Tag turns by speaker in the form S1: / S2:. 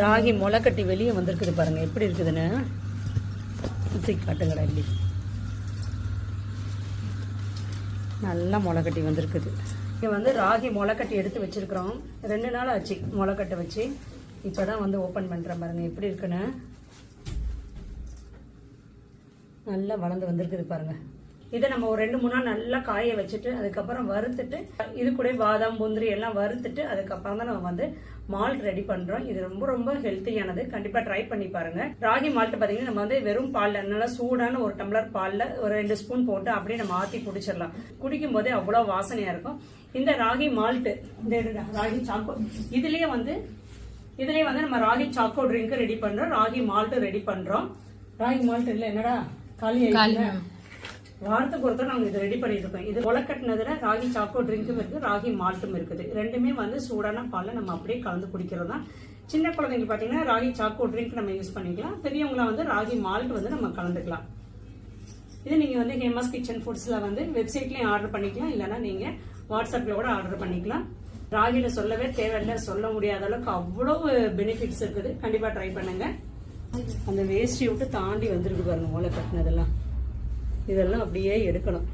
S1: ராகி முளை கட்டி வெளியே வந்திருக்குது பாருங்க எப்படி இருக்குதுன்னு. ஊற்றி காட்டுங்கடா இப்படி. நல்லா முளை கட்டி வந்திருக்குது. இங்கே வந்து ராகி முளை கட்டி எடுத்து வச்சிருக்கிறோம். 2 நாள் ஆச்சு முளை கட்டை வச்சு. இப்போ தான் வந்து ஓப்பன் பண்ணுறேன் பாருங்க எப்படி இருக்குன்னு. நல்லா வளர்ந்து வந்திருக்குது பாருங்க. இதை நம்ம ஒரு 2-3 நாள் நல்லா காய வச்சுட்டு அதுக்கப்புறம் வறுத்துட்டு இது கூட பாதாம் முந்திரி எல்லாம் வறுத்துட்டு அதுக்கப்புறம் தான் நம்ம வந்து மால்ட் ரெடி பண்றோம். இது ரொம்ப ரொம்ப ஹெல்த்தியானது. கண்டிப்பா ட்ரை பண்ணி பாருங்க. ராகி மால்ட் பாத்தீங்கன்னா நம்ம வந்து வெறும் பால்ல நல்லா சூடான ஒரு டம்ளர் பால்ல ஒரு 2 ஸ்பூன் போட்டு அப்படியே நம்ம ஆத்தி குடிச்சிடலாம். குடிக்கும் போதே அவ்வளவு வாசனையா இருக்கும். இந்த ராகி மால்ட், இந்த ராகி சாக்கோ, இதுலயே வந்து நம்ம ராகி சாக்கோ ட்ரிங்க் ரெடி பண்றோம், ராகி மால்ட் ரெடி பண்றோம். ராகி மால்ட் இல்ல என்னடா காலி வாரத்துக்கு ஒருத்தர் நாங்கள் இது ரெடி பண்ணிட்டு இருக்கோம். இது முளைக்கட்டினதுல ராகி சாக்கோ ட்ரிங்க்கும் இருக்கு, ராகி மால்ட்டும் இருக்குது. ரெண்டுமே வந்து சூடான பால்ல நம்ம அப்படியே கலந்து குடிக்கிறது தான். சின்ன குழந்தைங்க பாத்தீங்கன்னா ராகி சாக்கோ ட்ரிங்க் நம்ம யூஸ் பண்ணிக்கலாம். பெரியவங்கள வந்து ராகி மால்ட் வந்து நம்ம கலந்துக்கலாம். இது நீங்க வந்து ஹேமாஸ் கிச்சன் ஃபுட்ஸ்ல வந்து வெப்சைட்லயும் ஆர்டர் பண்ணிக்கலாம், இல்லைன்னா நீங்க வாட்ஸ்அப்ல கூட ஆர்டர் பண்ணிக்கலாம். ராகில சொல்லவே தேவையில்லை, சொல்ல முடியாத அளவுக்கு அவ்வளவு பெனிஃபிட்ஸ் இருக்குது. கண்டிப்பா ட்ரை பண்ணுங்க. அந்த வேஸ்டி விட்டு தாண்டி வந்துருக்கு பாருங்க முளை கட்டினதெல்லாம். இதெல்லாம் அப்படியே எடுக்கணும்.